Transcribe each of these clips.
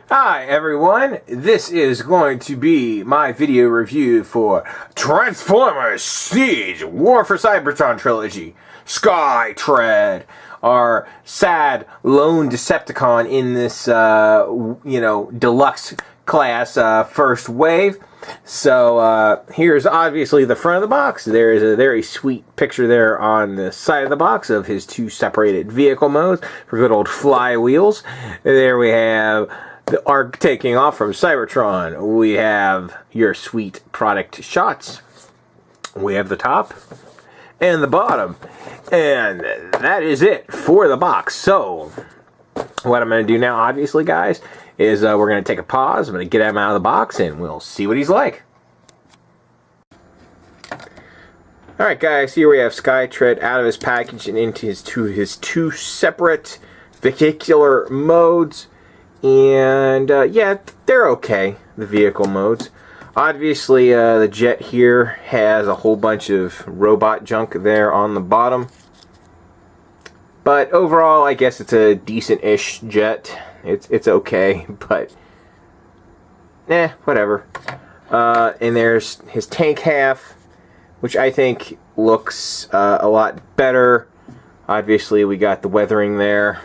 Hi everyone, this is going to be my video review for Transformers Siege War for Cybertron Trilogy Skytread, our sad lone Decepticon in this, deluxe class first wave. So here's obviously the front of the box. There is a very sweet picture there on the side of the box of his two separated vehicle modes for good old flywheels. There we have the arc taking off from Cybertron. We have your sweet product shots. We have the top and the bottom. And that is it for the box. So what I'm going to do now, obviously, guys, is we're going to take a pause. I'm going to get him out of the box and we'll see what he's like. Alright guys, here we have Skytread out of his package and into his two separate vehicular modes. And yeah, they're okay, the vehicle modes. Obviously, the jet here has a whole bunch of robot junk there on the bottom. But overall, I guess it's a decent-ish jet. It's okay, but whatever. And there's his tank half, which I think looks a lot better. Obviously, we got the weathering there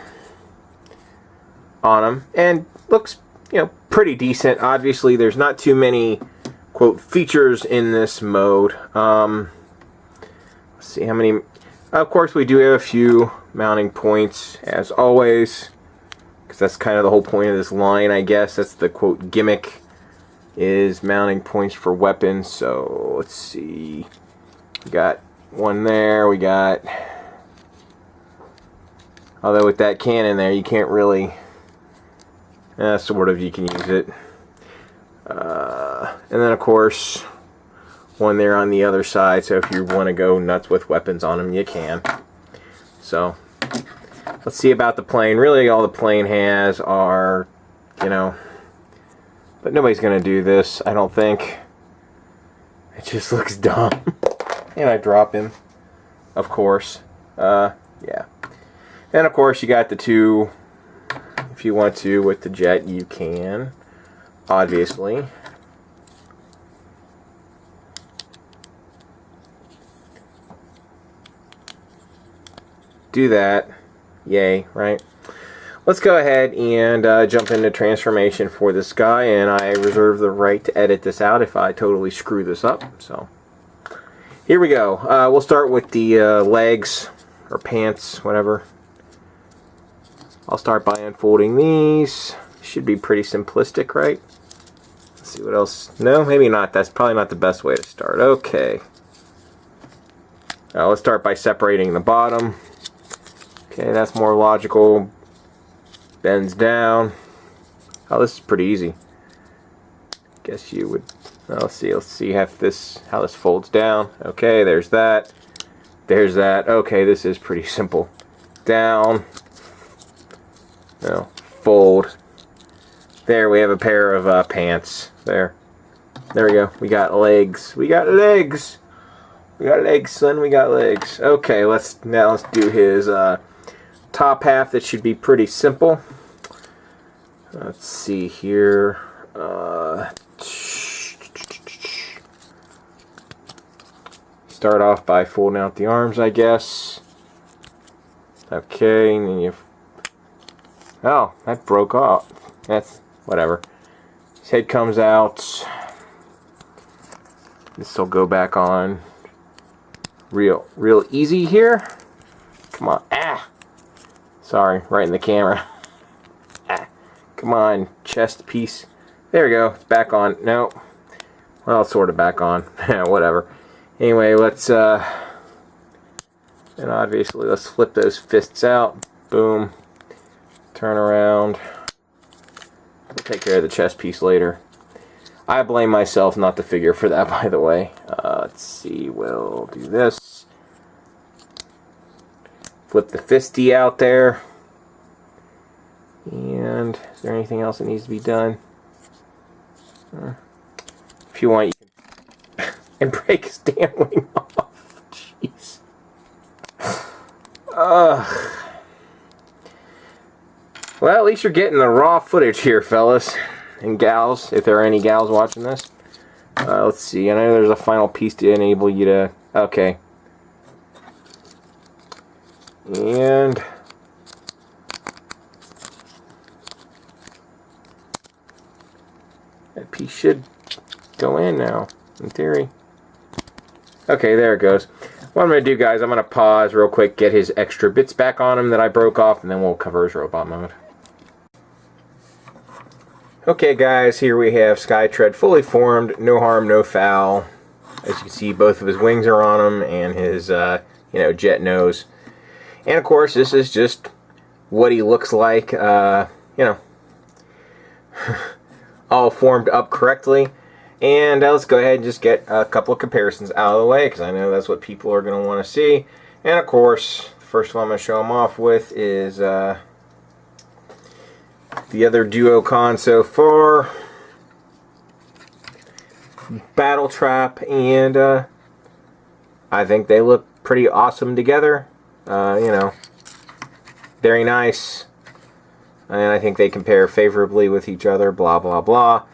on him, and looks, pretty decent. Obviously, there's not too many quote features in this mode. Let's see how many. Of course, we do have a few mounting points, as always, because that's kind of the whole point of this line, I guess. That's the quote gimmick, is mounting points for weapons. So let's see, we got one there. We got, although with that cannon there, you can't really. Sort of, you can use it. And then, of course, one there on the other side, so if you want to go nuts with weapons on them, you can. So, let's see about the plane. Really, all the plane has are, but nobody's going to do this, I don't think. It just looks dumb. And I drop him, of course. Yeah. And, of course, you got the two. If you want to with the jet, you can, obviously. Do that. Yay, right? Let's go ahead and jump into transformation for this guy, and I reserve the right to edit this out if I totally screw this up. So here we go. We'll start with the legs or pants, whatever. I'll start by unfolding these. Should be pretty simplistic, right? Let's see what else. No, maybe not. That's probably not the best way to start. Okay. Let's start by separating the bottom. Okay, that's more logical. Bends down. Oh, this is pretty easy. Guess you would. Let's see how this folds down. Okay, there's that. There's that. Okay, this is pretty simple. Down. Fold. There we have a pair of pants. There we go. We got legs. We got legs. We got legs, son. We got legs. Okay, let's do his top half. That should be pretty simple. Let's see here. Start off by folding out the arms, I guess. Okay, and then you. Oh, that broke off. That's whatever. His head comes out. This will go back on real easy here. Come on. Sorry, right in the camera. Come on, chest piece. There we go. Back on. No. Well, sort of back on. Whatever. Anyway, let's and obviously let's flip those fists out. Boom. Turn around. We'll take care of the chest piece later. I blame myself, not the figure, for that, by the way. Let's see, we'll do this. Flip the fisty out there. And is there anything else that needs to be done? If you want, you can and break his damn wing off. Jeez. Well, at least you're getting the raw footage here, fellas and gals, if there are any gals watching this. Let's see, I know there's a final piece to enable you to... Okay. And... that piece should go in now, in theory. Okay, there it goes. What I'm going to do, guys, I'm going to pause real quick, get his extra bits back on him that I broke off, and then we'll cover his robot mode. Okay, guys, here we have Skytread fully formed, no harm, no foul. As you can see, both of his wings are on him, and his, jet nose. And, of course, this is just what he looks like, all formed up correctly. And let's go ahead and just get a couple of comparisons out of the way, because I know that's what people are going to want to see. And of course, the first one I'm going to show them off with is the other duocon so far, Battle Trap, and I think they look pretty awesome together. Very nice. And I think they compare favorably with each other, blah, blah, blah.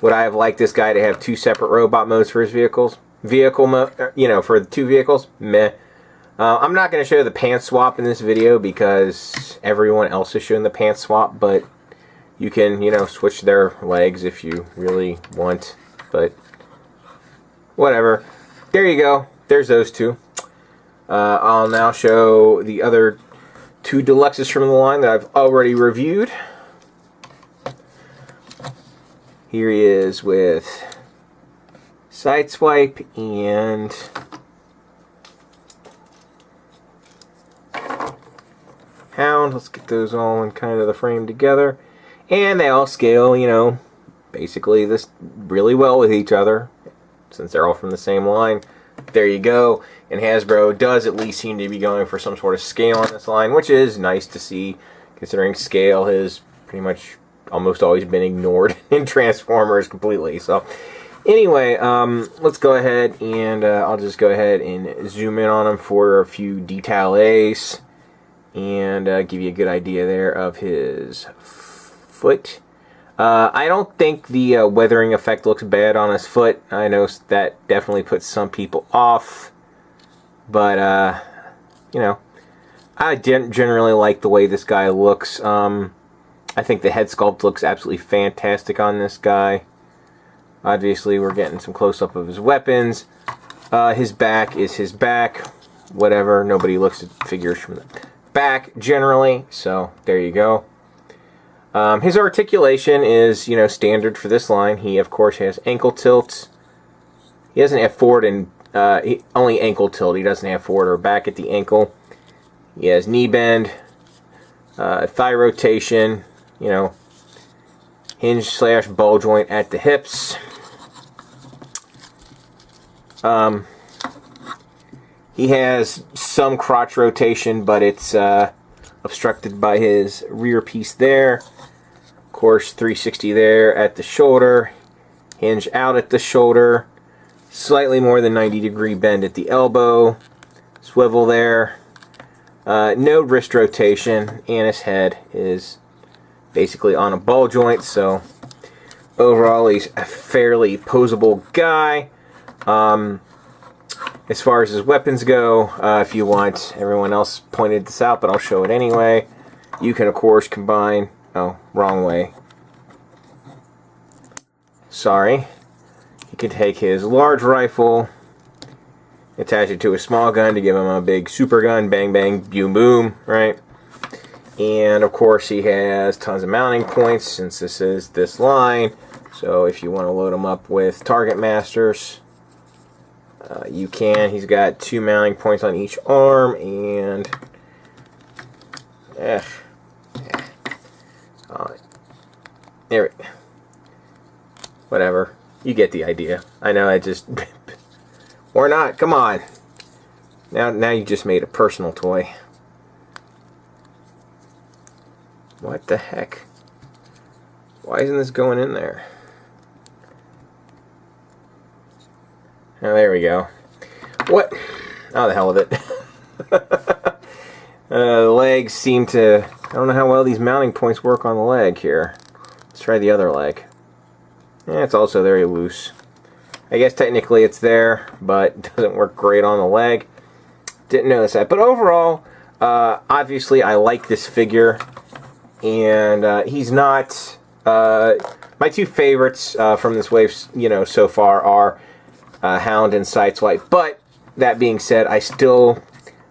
Would I have liked this guy to have two separate robot modes for his vehicles? Vehicle mode, for the two vehicles? Meh. I'm not going to show the pants swap in this video because everyone else is showing the pants swap, but you can, switch their legs if you really want, but whatever. There you go. There's those two. I'll now show the other two deluxes from the line that I've already reviewed. Here he is with Sideswipe and Hound. Let's get those all in kind of the frame together. And they all scale, basically this really well with each other since they're all from the same line. There you go. And Hasbro does at least seem to be going for some sort of scale on this line, which is nice to see considering scale has pretty much almost always been ignored in Transformers completely. So anyway, let's go ahead and I'll just go ahead and zoom in on them for a few detail A's and give you a good idea there of his foot. I don't think the weathering effect looks bad on his foot. I know that definitely puts some people off, but I didn't generally like the way this guy looks. I think the head sculpt looks absolutely fantastic on this guy. Obviously, we're getting some close-up of his weapons. His back is his back. Whatever. Nobody looks at figures from the back, generally. So, there you go. His articulation is, standard for this line. He, of course, has ankle tilts. He doesn't have forward and... only ankle tilt. He doesn't have forward or back at the ankle. He has knee bend. Thigh rotation. Hinge / ball joint at the hips. He has some crotch rotation, but it's obstructed by his rear piece there. Of course, 360 there at the shoulder. Hinge out at the shoulder. Slightly more than 90-degree bend at the elbow. Swivel there. No wrist rotation, and his head is basically on a ball joint, so overall he's a fairly posable guy. As far as his weapons go, if you want, everyone else pointed this out, but I'll show it anyway. You can, of course, combine... Oh, wrong way. Sorry. You can take his large rifle, attach it to a small gun to give him a big super gun, bang bang, boom boom, right? And of course he has tons of mounting points since this is this line. So if you want to load him up with Target Masters, you can. He's got 2 mounting points on each arm, and there, whatever. You get the idea. I know I just or not. Come on. Now you just made a personal toy. What the heck? Why isn't this going in there? Oh, there we go. What? Oh, the hell with it. The legs seem to I don't know how well these mounting points work on the leg here. Let's try the other leg. Yeah, it's also very loose. I guess technically it's there, but it doesn't work great on the leg. Didn't notice that. But overall, obviously I like this figure. And he's not... my two favorites from this wave, so far are Hound and Sideswipe. But, that being said, I still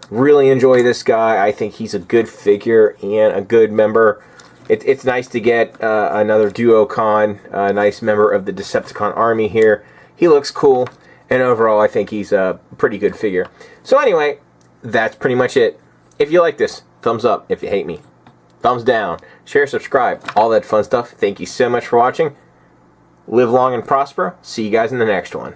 really enjoy this guy. I think he's a good figure and a good member. It's nice to get another Duocon, a nice member of the Decepticon army here. He looks cool, and overall I think he's a pretty good figure. So anyway, that's pretty much it. If you like this, thumbs up. If you hate me, thumbs down. Share, subscribe, all that fun stuff. Thank you so much for watching. Live long and prosper. See you guys in the next one.